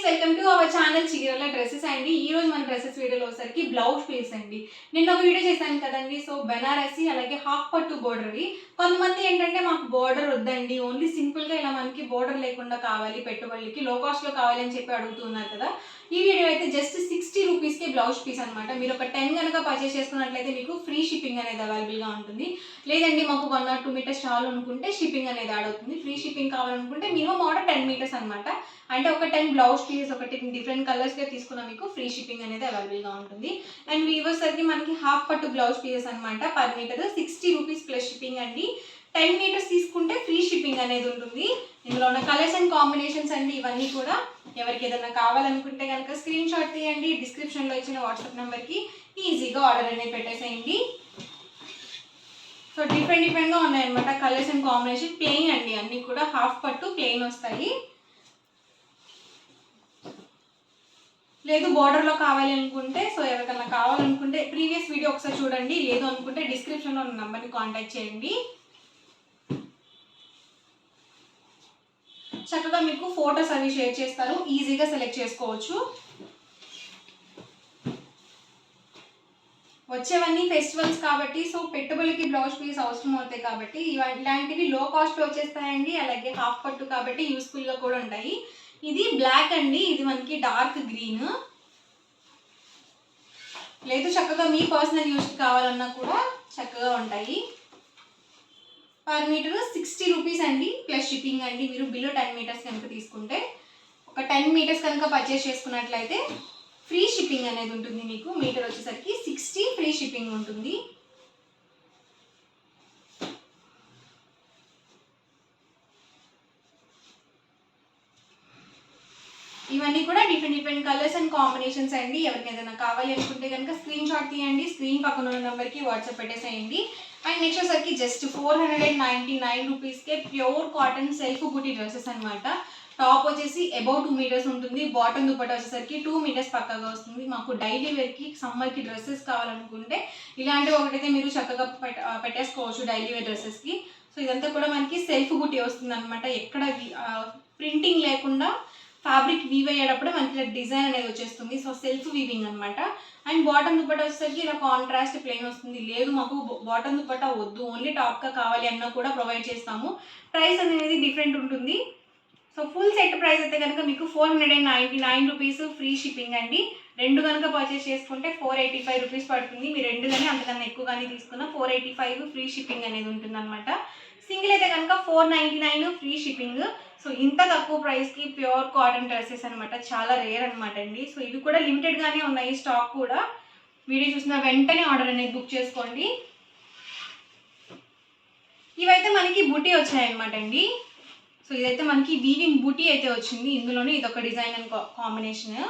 Welcome to our channel చీరల dresses అండి. ఈ రోజు మన డ్రెస్సెస్ వీడియోలో వచ్చరికి బ్లౌజ్ పీస్ అండి. నిన్న ఒక వీడియో చేశాను కదండి. సో బెనారసి అలాగే హాఫ్ పట్టు బోర్డర్వి. కొంతమంది ఏంటంటే మాకు బోర్డర్ వద్దండి, ఓన్లీ సింపుల్గా ఇలా మనకి బోర్డర్ లేకుండా కావాలి, పెట్టుబడికి లో కాస్ట్లో కావాలి అని చెప్పి అడుగుతున్నారు కదా. ఈ వీడియో అయితే జస్ట్ 60 రూపీస్కి బ్లౌజ్ పీస్ అనమాట. మీరు ఒక 10 కనుక పర్చేస్ చేసుకున్నట్లయితే మీకు ఫ్రీ షిప్పింగ్ అనేది అవైలబుల్గా ఉంటుంది. లేదండి మాకు 1 or 2 మీటర్స్ చాలు అనుకుంటే షిప్పింగ్ అనేది యాడ్ అవుతుంది. ఫ్రీ షిప్పింగ్ కావాలనుకుంటే మినిమం ఆర్డర్ 10 మీటర్స్ అనమాట. అంటే ఒక 10 బ్లౌజ్ పీసెస్ ఒకటి డిఫరెంట్ కలర్స్గా తీసుకున్న మీకు ఫ్రీ షిప్పింగ్ అనేది అవైలబుల్గా ఉంటుంది. అండ్ వీవర్సరికి మనకి హాఫ్ పట్టు బ్లౌజ్ పీసెస్ అనమాట. Per metre 60 rupees plus shipping అండి. 10 మీటర్స్ తీసుకుంటే ఫ్రీ షిప్పింగ్ అనేది ఉంటుంది. ఇందులో ఉన్న కలర్స్ అండ్ కాంబినేషన్స్ అండి ఇవన్నీ కూడా. ఎవరికి ఏదైనా కావాలనుకుంటే కనుక స్క్రీన్ షాట్ తీయండి, డిస్క్రిప్షన్లో ఇచ్చిన వాట్సాప్ నెంబర్కి ఈజీగా ఆర్డర్ అనేది పెట్టేసేయండి. సో డిఫరెంట్గా ఉన్నాయన్నమాట కలర్స్ అండ్ కాంబినేషన్. ప్లెయిన్ అండి, అన్నీ కూడా హాఫ్ పట్టు ప్లెయిన్ వస్తాయి. లేదు బోర్డర్లో కావాలి అనుకుంటే, సో ఎవరికైనా కావాలనుకుంటే ప్రీవియస్ వీడియో ఒకసారి చూడండి. లేదు అనుకుంటే డిస్క్రిప్షన్లో ఉన్న నెంబర్ని కాంటాక్ట్ చేయండి. చక్కగా మీకు ఫోటోస్ అవి షేర్ చేస్తారు, ఈజీగా సెలెక్ట్ చేసుకోవచ్చు. వచ్చేవన్నీ ఫెస్టివల్స్ కాబట్టి సో పెట్టుబడికి బ్లౌజ్ పీస్ అవసరం అవుతాయి కాబట్టి ఇలాంటివి లో కాస్ట్లో వచ్చేస్తాయండి. అలాగే హాఫ్ పట్టు కాబట్టి యూస్ఫుల్గా కూడా ఉంటాయి. ఇది బ్లాక్ అండి, ఇది మనకి డార్క్ గ్రీన్. లేదు చక్కగా మీ పర్సనల్ యూస్ కావాలన్నా కూడా చక్కగా ఉంటాయి. పర్ మీటర్ 60 రూపీస్ అండి ప్లస్ షిప్పింగ్ అండి. మీరు బిలో 10 మీటర్స్ కనుక తీసుకుంటే, ఒక 10 మీటర్స్ కనుక పర్చేస్ చేసుకున్నట్లయితే ఫ్రీ షిప్పింగ్ అనేది ఉంటుంది. మీకు మీటర్ వచ్చేసరికి 60 ఫ్రీ షిప్పింగ్ ఉంటుంది. ఇవన్నీ కూడా డిఫరెంట్ కలర్స్ అండ్ కాంబినేషన్స్ అండి. ఎవరికి ఏదైనా కావాలి అనుకుంటే కనుక స్క్రీన్ షాట్ తీయండి, స్క్రీన్ పక్కన ఉన్న నెంబర్కి వాట్సాప్ పెట్టేసేయండి. అండ్ నెక్స్ట్ వచ్చరికి జస్ట్ 499 రూపీస్కే ప్యూర్ కాటన్ సెల్ఫ్ బుటీ డ్రెస్సెస్ అనమాట. టాప్ వచ్చేసి అబౌవ్ 2 మీటర్స్ ఉంటుంది. బాటమ్ దుపట్టా వచ్చేసరికి 2 మీటర్స్ పక్కగా వస్తుంది. మాకు డైలీ వేర్కి సమ్మర్కి డ్రెస్సెస్ కావాలనుకుంటే ఇలాంటివి ఒకటైతే మీరు చక్కగా పెట్టేసుకోవచ్చు డైలీ వేర్ డ్రెస్సెస్కి. సో ఇదంతా కూడా మనకి సెల్ఫ్ బుటీ వస్తుంది అనమాట. ఎక్కడ ప్రింటింగ్ లేకుండా ఫ్యాబ్రిక్ వీవ్ అయ్యేటప్పుడు మనకి ఇలా డిజైన్ అనేది వచ్చేస్తుంది. సో సెల్ఫ్ వీవింగ్ అనమాట. అండ్ బాటమ్ దుపట్టా వచ్చేసరికి ఇలా కాంట్రాస్ట్ ప్లెయిన్ వస్తుంది. లేదు మాకు బాటమ్ దుపట్టా వద్దు, ఓన్లీ టాప్గా కావాలి అన్నా కూడా ప్రొవైడ్ చేస్తాము. ప్రైస్ అనేది డిఫరెంట్ ఉంటుంది. సో ఫుల్ సెట్ ప్రైస్ అయితే కనుక మీకు 499 రూపీస్ ఫ్రీ షిప్పింగ్ అండి. రెండు కనుక పర్చేస్ చేసుకుంటే 485 రూపీస్ పడుతుంది. మీరు రెండు కానీ అంతకన్నా ఎక్కువ కానీ తీసుకున్న 485 ఫ్రీ షిప్పింగ్ అనేది ఉంటుంది అనమాట. సింగిల్ అయితే కనుక 499 ఫ్రీ షిప్పింగ్. సో ఇంత తక్కువ ప్రైస్కి ప్యూర్ కాటన్ డ్రెస్సెస్ అనమాట, చాలా రేర్ అనమాట అండి. సో ఇవి కూడా లిమిటెడ్గానే ఉన్నాయి, స్టాక్ కూడా. వీడియో చూసిన వెంటనే ఆర్డర్ అనేది బుక్ చేసుకోండి. ఇవైతే మనకి బుటీ వచ్చాయన్నమాట అండి. సో ఇదైతే మనకి వీవింగ్ బుటీ అయితే వచ్చింది. ఇందులోనే ఇదొక డిజైన్ అండ్ కాంబినేషన్.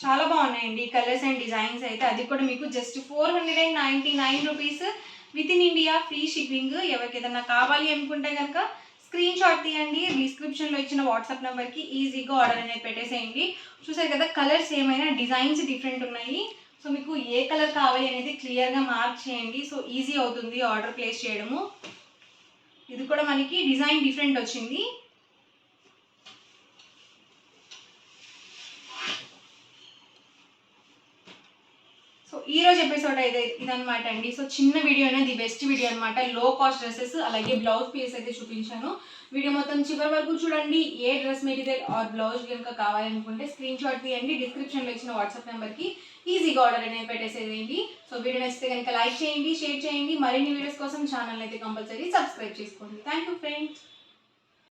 చాలా బాగున్నాయండి కలర్స్ అండ్ డిజైన్స్ అయితే. అది కూడా మీకు just 499 rupees with in India free shipping. ఎవరికి ఏదైనా కావాలి అనుకుంటే కనుక స్క్రీన్ షాట్ తీయండి, డిస్క్రిప్షన్లో ఇచ్చిన వాట్సాప్ నెంబర్కి ఈజీగా ఆర్డర్ అనేది పెట్టేసేయండి. చూసారు కదా కలర్స్ ఏమైనా డిజైన్స్ డిఫరెంట్ ఉన్నాయి. సో మీకు ఏ కలర్ కావాలి అనేది క్లియర్గా మార్క్ చేయండి. సో ఈజీ అవుతుంది ఆర్డర్ ప్లేస్ చేయడము. ఇది కూడా మనకి డిజైన్ డిఫరెంట్ వచ్చింది. సో ఈ రోజు ఎపిసోడ్ అయితే ఇదనమాట అండి. సో చిన్న వీడియో అనేది బెస్ట్ వీడియో అనమాట. లో కాస్ట్ డ్రెస్సెస్ అలాగే బ్లౌజ్ పీస్ అయితే చూపించాను. వీడియో మొత్తం చివరి వరకు చూడండి. ఏ డ్రెస్ మెటీరియల్ ఆర్ బ్లౌజ్ కనుక కావాలనుకుంటే స్క్రీన్ షాట్ తీయండి, డిస్క్రిప్షన్లో ఇచ్చిన వాట్సాప్ నెంబర్కి ఈజీగా ఆర్డర్ అనేది పెట్టేసేయండి. సో వీడియో నచ్చితే కనుక లైక్ చేయండి, షేర్ చేయండి. మరిన్ని వీడియోస్ కోసం ఛానల్ అయితే కంపల్సరీ సబ్స్క్రైబ్ చేసుకోండి. Thank you friends.